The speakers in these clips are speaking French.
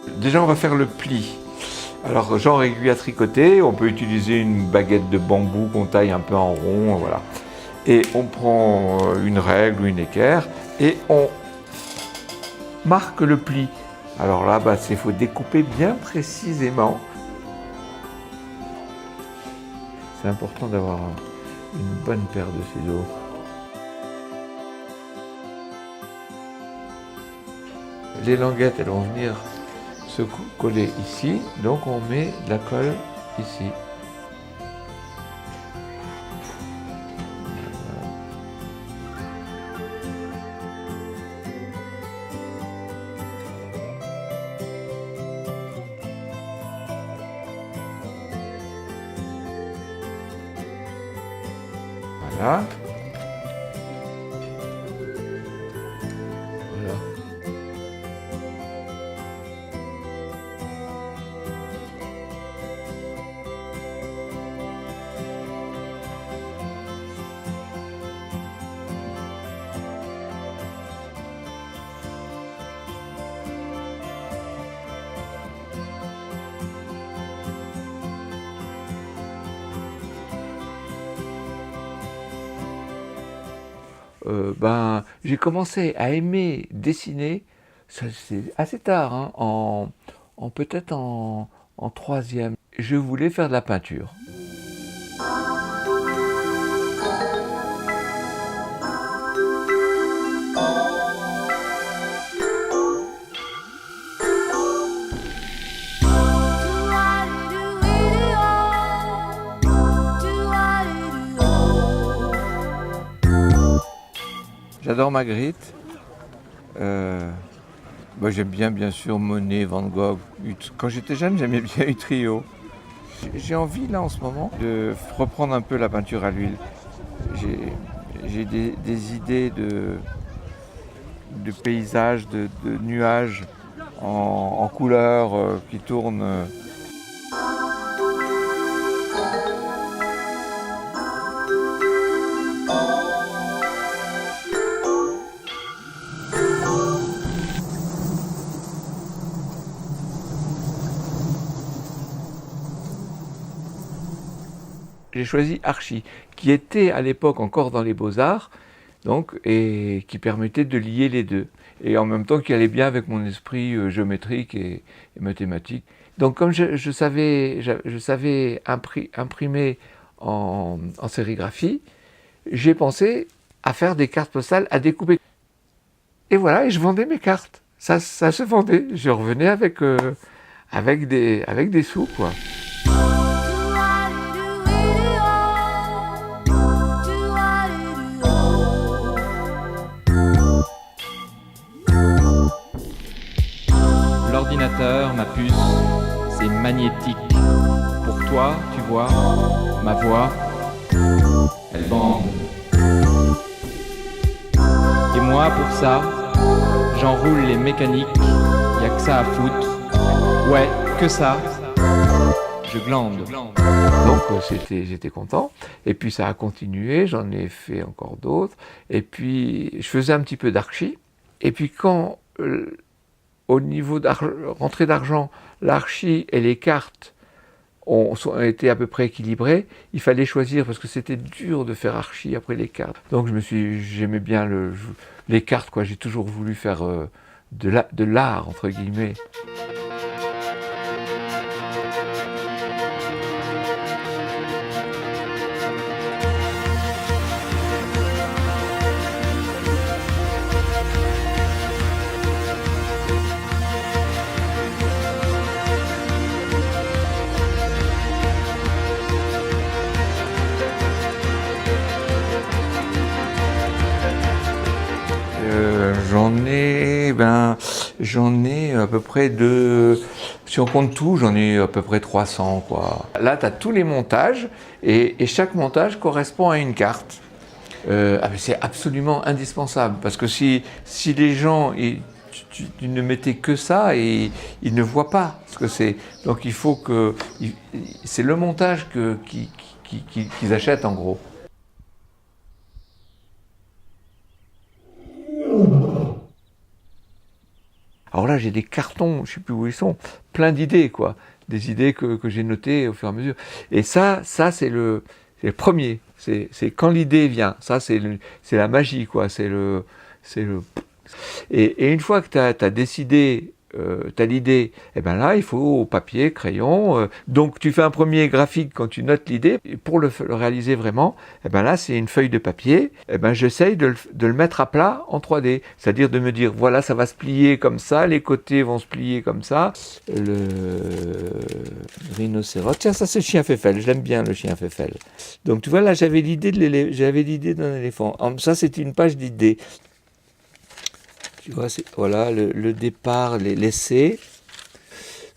Déjà, on va faire le pli. Alors, genre aiguille à tricoter, on peut utiliser une baguette de bambou qu'on taille un peu en rond, voilà. Et on prend une règle ou une équerre et on marque le pli. Alors là, il faut découper bien précisément. C'est important d'avoir une bonne paire de ciseaux. Les languettes, elles vont venir se coller ici, donc on met de la colle ici. Voilà. Voilà. J'ai commencé à aimer dessiner, c'est assez tard, hein, peut-être en troisième. Je voulais faire de la peinture. J'adore Magritte. J'aime bien sûr Monet, Van Gogh. Quand j'étais jeune, j'aimais bien Utrio. J'ai envie là en ce moment de reprendre un peu la peinture à l'huile. J'ai des idées de paysages, de nuages en couleurs qui tournent. J'ai choisi Archie, qui était à l'époque encore dans les Beaux-Arts, donc, et qui permettait de lier les deux. Et en même temps qui allait bien avec mon esprit géométrique et mathématique. Donc comme je savais imprimer en sérigraphie, j'ai pensé à faire des cartes postales à découper. Et voilà, et je vendais mes cartes. Ça se vendait. Je revenais avec des sous, quoi. L'ordinateur, ma puce, c'est magnétique. Pour toi, tu vois, ma voix, elle bande. Et moi, pour ça, j'enroule les mécaniques, y a que ça à foutre. Ouais, que ça. Je glande. Donc j'étais content. Et puis ça a continué, j'en ai fait encore d'autres. Et puis je faisais un petit peu d'archi. Et puis quand au niveau rentrée d'argent, l'archi et les cartes ont été à peu près équilibrés, il fallait choisir parce que c'était dur de faire archi après les cartes. Donc j'aimais bien les cartes, quoi. J'ai toujours voulu faire de l'art entre guillemets. J'en ai à peu près si on compte tout, j'en ai à peu près 300, quoi. Là, tu as tous les montages et chaque montage correspond à une carte. C'est absolument indispensable parce que si les gens tu ne mettais que ça et ils ne voient pas ce que c'est. Donc il faut que c'est le montage qu'ils achètent en gros. Alors voilà, j'ai des cartons, je ne sais plus où ils sont, plein d'idées, quoi. Des idées que j'ai notées au fur et à mesure. Et ça c'est le premier. C'est quand l'idée vient. Ça, c'est la magie, quoi. Et une fois que tu as décidé, tu as l'idée, et ben là, il faut papier, crayon. Donc, tu fais un premier graphique quand tu notes l'idée. Et pour le réaliser vraiment, et ben là, c'est une feuille de papier. Et ben, j'essaye de le mettre à plat en 3D. C'est-à-dire de me dire, voilà, ça va se plier comme ça, les côtés vont se plier comme ça. Le rhinocéros. Tiens, ça, c'est le chien Feffel. Je l'aime bien, le chien Feffel. Donc, tu vois, là, j'avais l'idée d'un éléphant. Ça, c'était une page d'idées. Tu vois, voilà le départ, l'essai.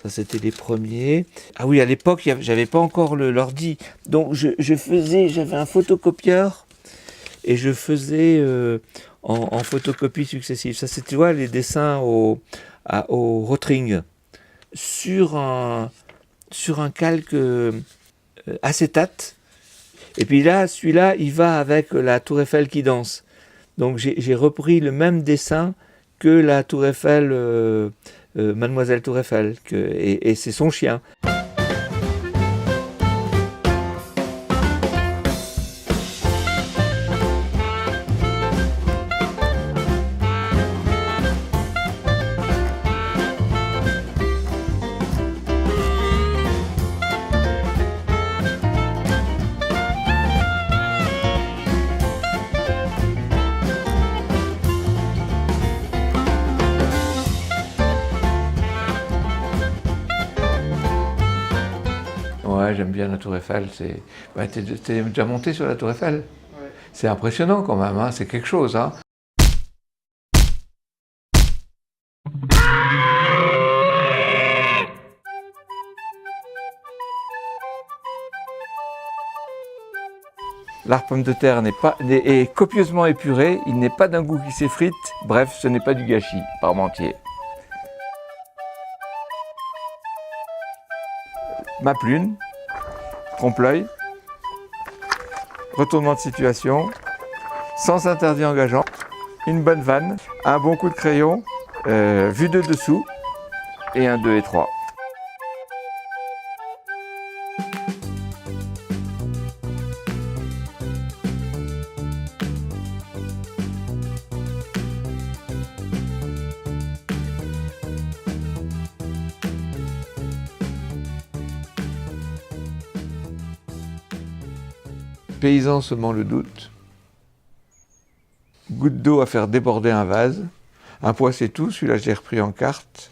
Ça, c'était les premiers. Ah oui, à l'époque, j'avais pas encore l'ordi. Donc, j'avais un photocopieur et je faisais en photocopie successive. Ça, c'était, tu vois, les dessins au Rotring sur un calque acétate. Et puis là, celui-là, il va avec la Tour Eiffel qui danse. Donc, j'ai repris le même dessin que la Tour Eiffel, Mademoiselle Tour Eiffel, et c'est son chien. Ouais, j'aime bien la Tour Eiffel. T'es déjà monté sur la Tour Eiffel? Ouais. C'est impressionnant quand même, hein, c'est quelque chose. Hein. Lard pomme de terre est copieusement épuré, il n'est pas d'un goût qui s'effrite, bref, ce n'est pas du gâchis, parmentier. Ma plume, trompe-l'œil, retournement de situation, sens interdit engageant, une bonne vanne, un bon coup de crayon, vue de dessous, et un 2 et 3. Paysan semant le doute, goutte d'eau à faire déborder un vase, un poids c'est tout, celui-là j'ai repris en carte,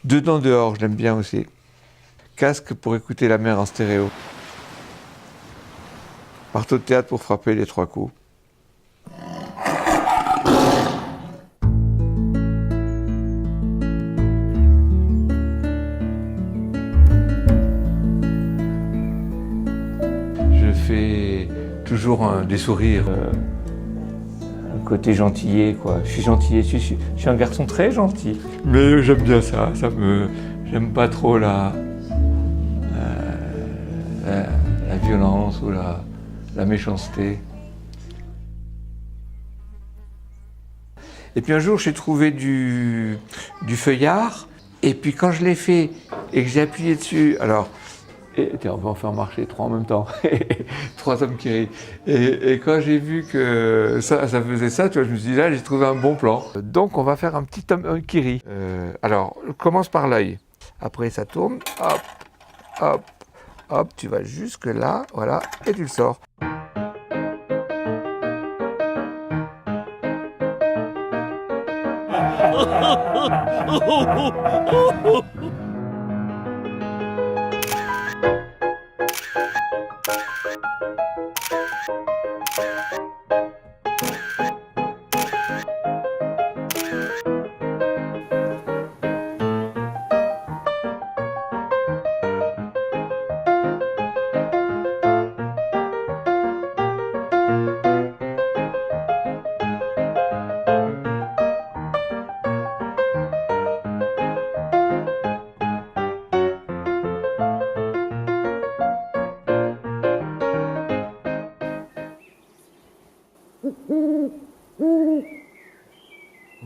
dedans dehors, je l'aime bien aussi, casque pour écouter la mer en stéréo, marteau de théâtre pour frapper les 3 coups. Je fais toujours des sourires, un côté gentillet, quoi. Je suis gentillet, je suis un garçon très gentil. Mais j'aime bien ça, j'aime pas trop la violence ou la méchanceté. Et puis un jour, j'ai trouvé du feuillard, et puis quand je l'ai fait et que j'ai appuyé dessus, alors, on va en faire marcher 3 en même temps, 3 hommes qui rient. Et quand j'ai vu que ça faisait ça, tu vois, je me suis dit, là, j'ai trouvé un bon plan. Donc, on va faire un petit homme qui rit. Alors, commence par l'œil. Après, ça tourne, hop, hop, hop, tu vas jusque là, voilà, et tu le sors.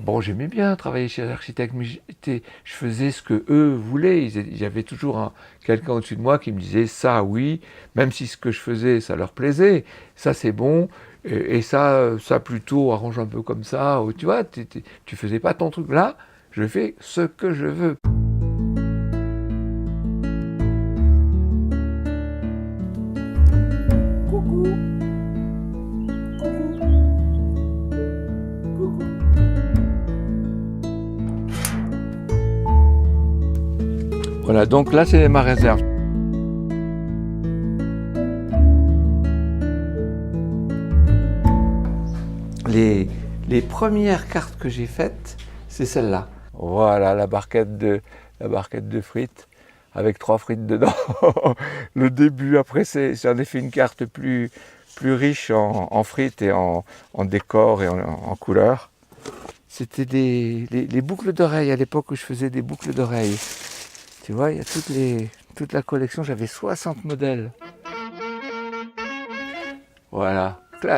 Bon, j'aimais bien travailler chez les architectes, mais je faisais ce que eux voulaient. Il y avait toujours quelqu'un au-dessus de moi qui me disait ça, oui, même si ce que je faisais, ça leur plaisait. Ça, c'est bon. Et ça plutôt arrange un peu comme ça. Ou, tu vois, tu faisais pas ton truc. Là, je fais ce que je veux. Voilà, donc là, c'est ma réserve. Les premières cartes que j'ai faites, c'est celle-là. Voilà, la barquette de frites, avec 3 frites dedans. Le début, après, j'en ai fait une carte plus riche en frites et en décor et en couleurs. C'était les boucles d'oreilles, à l'époque où je faisais des boucles d'oreilles. Tu vois, il y a toute la collection, j'avais 60 modèles. Voilà. Et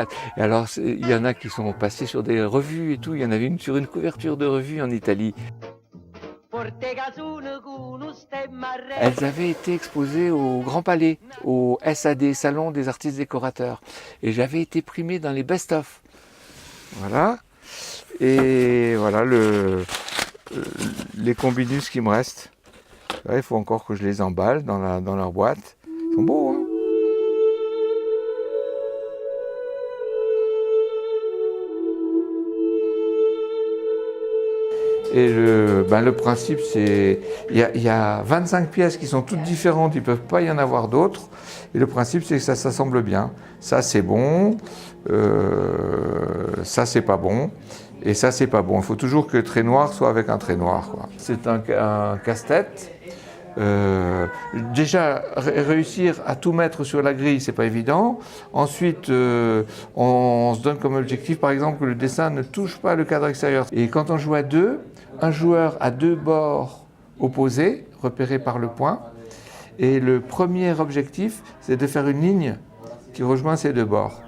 alors, il y en a qui sont passés sur des revues et tout. Il y en avait une sur une couverture de revue en Italie. Elles avaient été exposées au Grand Palais, au SAD, Salon des artistes décorateurs. Et j'avais été primé dans les best-of. Voilà. Et voilà les combinus qui me restent. Il faut encore que je les emballe dans leur boîte. Ils sont beaux, hein? Et le principe, c'est il y a 25 pièces qui sont toutes différentes, il ne peut pas y en avoir d'autres. Et le principe, c'est que ça s'assemble bien. Ça, c'est bon, ça, c'est pas bon, et ça, c'est pas bon. Il faut toujours que le trait noir soit avec un trait noir, quoi. C'est un casse-tête. Déjà, réussir à tout mettre sur la grille, c'est pas évident. Ensuite, on se donne comme objectif, par exemple, que le dessin ne touche pas le cadre extérieur. Et quand on joue à deux, un joueur a 2 bords opposés, repérés par le point. Et le premier objectif, c'est de faire une ligne qui rejoint ces 2 bords.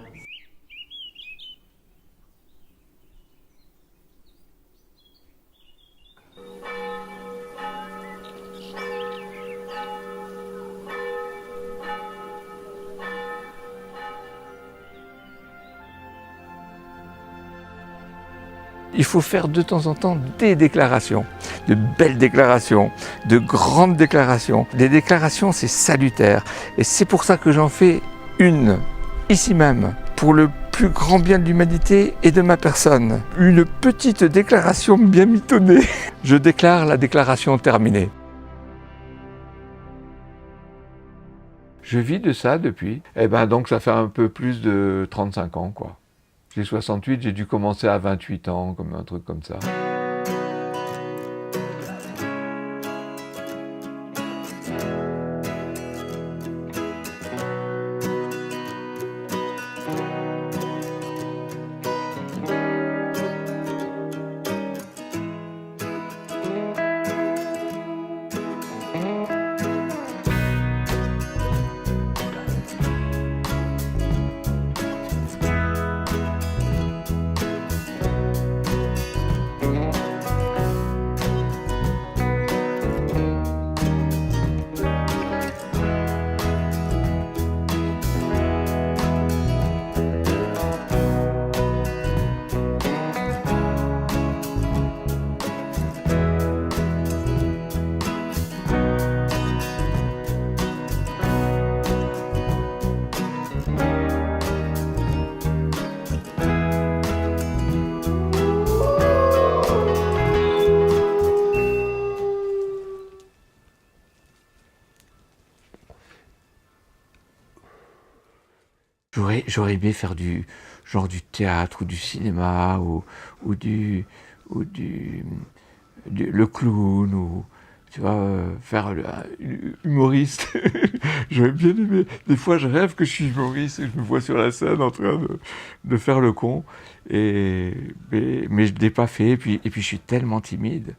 Il faut faire de temps en temps des déclarations, de belles déclarations, de grandes déclarations. Les déclarations, c'est salutaire. Et c'est pour ça que j'en fais une, ici même, pour le plus grand bien de l'humanité et de ma personne. Une petite déclaration bien mitonnée. Je déclare la déclaration terminée. Je vis de ça depuis. Donc ça fait un peu plus de 35 ans, quoi. J'ai 68, j'ai dû commencer à 28 ans, comme un truc comme ça. J'aurais aimé faire du théâtre ou du cinéma ou le clown ou tu vois faire humoriste. J'aurais bien aimé. Des fois, je rêve que je suis humoriste et je me vois sur la scène en train de faire le con. Mais je ne l'ai pas fait. Et puis je suis tellement timide.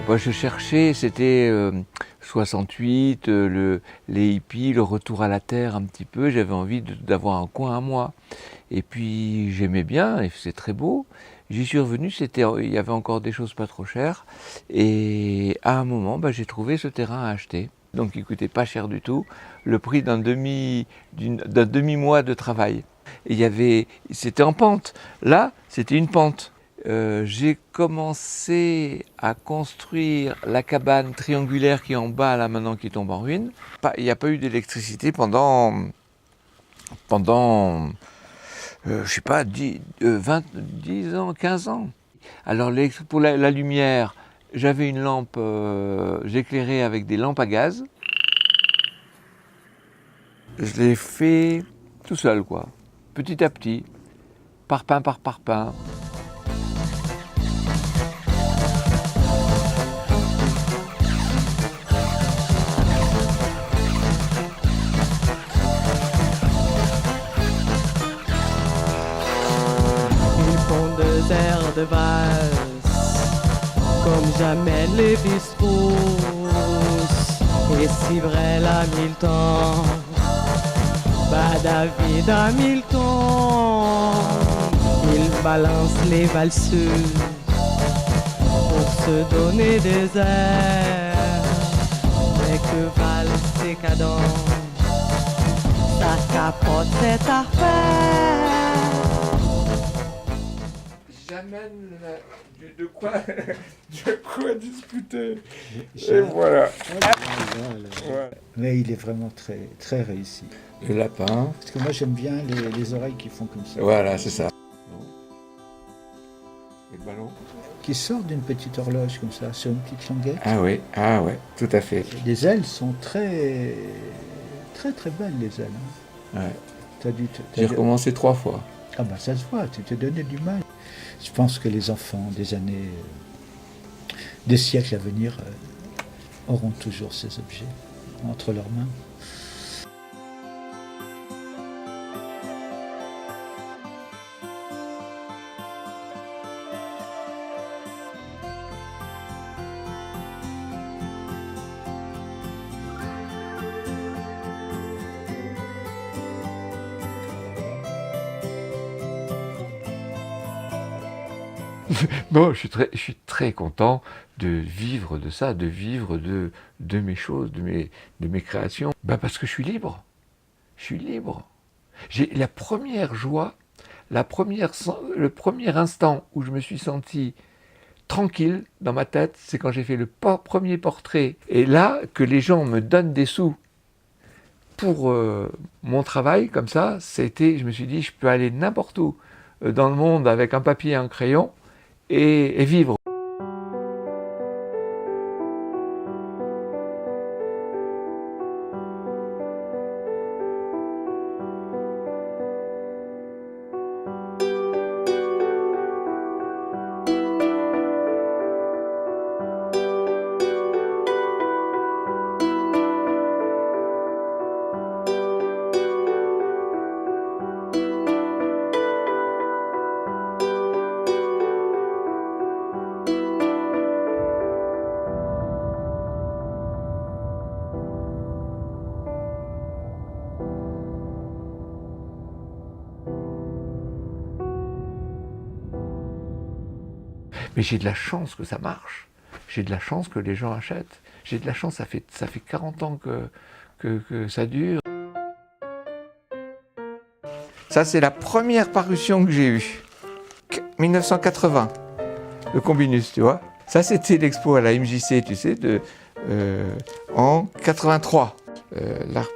Moi, je cherchais, c'était 68, les hippies, le retour à la terre un petit peu. J'avais envie d'avoir un coin à moi. Et puis j'aimais bien, et c'est très beau. J'y suis revenu, il y avait encore des choses pas trop chères. Et à un moment, j'ai trouvé ce terrain à acheter. Donc il coûtait pas cher du tout, le prix d'un demi-mois de travail. Et c'était en pente. Là, c'était une pente. J'ai commencé à construire la cabane triangulaire qui est en bas, là maintenant, qui tombe en ruine. Il n'y a pas eu d'électricité pendant je sais pas, 10 ans, 15 ans. Alors pour la lumière, j'avais une lampe, j'éclairais avec des lampes à gaz. Je l'ai fait tout seul, quoi, petit à petit, parpaing par parpaing. Airs de valse, comme jamais les bistrots, et si vrai l'Hamilton, David Hamilton, il balance les valseuses pour se donner des airs, mais que valent ces cadences, ça capote cette affaire. J'amène de quoi discuter. Et voilà. Ouais. Mais il est vraiment très, très réussi. Le lapin. Parce que moi j'aime bien les oreilles qui font comme ça. Voilà, c'est ça. Et le ballon. Qui sort d'une petite horloge comme ça, sur une petite languette. Ah oui, tout à fait. Les ailes sont très, très, très belles, les ailes. Ouais. J'ai recommencé 3 fois. Ah ben ça se voit, tu t'es donné du mal. Je pense que les enfants des années, des siècles à venir, auront toujours ces objets entre leurs mains. Non, je suis très content de vivre de ça, de vivre de mes choses, de mes créations. Parce que je suis libre. Je suis libre. J'ai la première joie, le premier instant où je me suis senti tranquille dans ma tête, c'est quand j'ai fait le premier portrait. Et là, que les gens me donnent des sous pour mon travail, comme ça, je me suis dit, je peux aller n'importe où dans le monde avec un papier et un crayon, et vivre. Mais j'ai de la chance que ça marche. J'ai de la chance que les gens achètent. J'ai de la chance, ça fait 40 ans que ça dure. Ça, c'est la première parution que j'ai eue. 1980, le Combinus, tu vois. Ça, c'était l'expo à la MJC, tu sais, en 83. L'ARP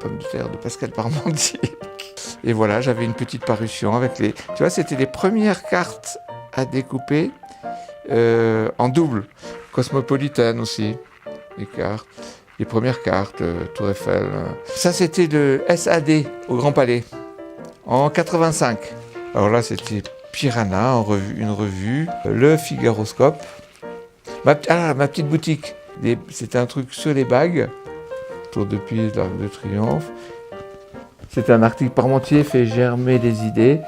Pomme de terre de Pascal Parmentier. Et voilà, j'avais une petite parution avec les... Tu vois, c'était les premières cartes à découper en double. Cosmopolitan aussi, les cartes. Les premières cartes, Tour Eiffel. Ça, c'était le SAD au Grand Palais, en 85. Alors là, c'était Piranha, une revue, le Figaroscope. Ma petite boutique. C'était un truc sur les bagues, Tour de Pise, l'Arc de Triomphe. C'était un article Parmentier fait germer les idées.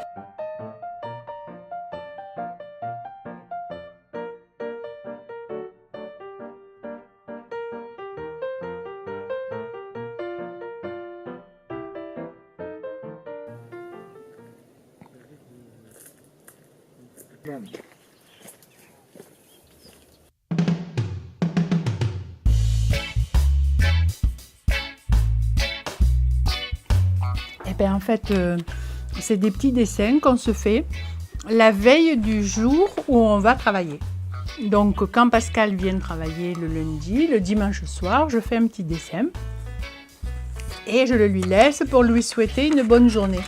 Eh bien, en fait, c'est des petits dessins qu'on se fait la veille du jour où on va travailler. Donc, quand Pascal vient travailler le lundi, le dimanche soir, je fais un petit dessin et je le lui laisse pour lui souhaiter une bonne journée.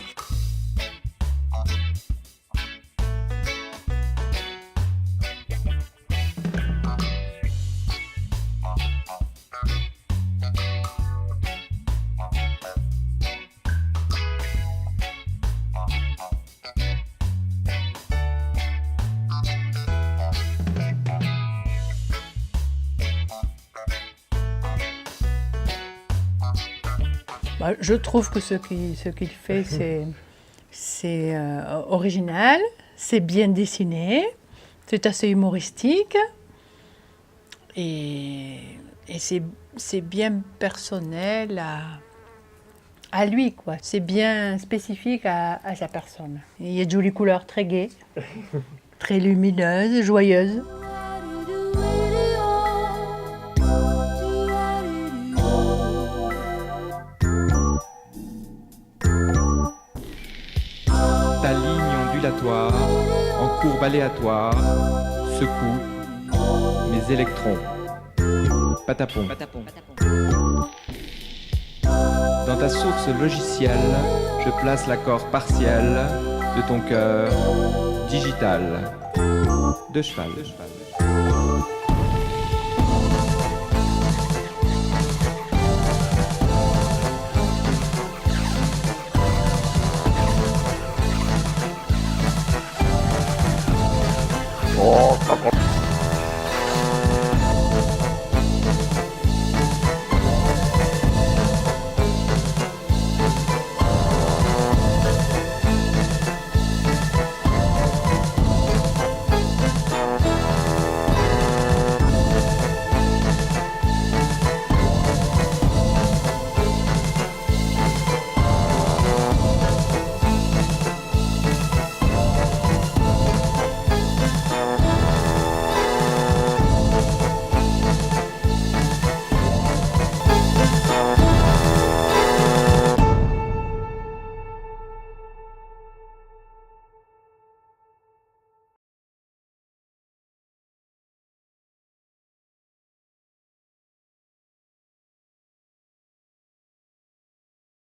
Je trouve que ce qu'il fait, c'est original, c'est bien dessiné, c'est assez humoristique et c'est bien personnel à lui, quoi. C'est bien spécifique à sa personne. Il y a de jolies couleurs très gaies, très lumineuses, joyeuses. Ta ligne ondulatoire, en courbe aléatoire, secoue mes électrons. Patapon. Dans ta source logicielle, je place l'accord partiel de ton cœur digital de cheval.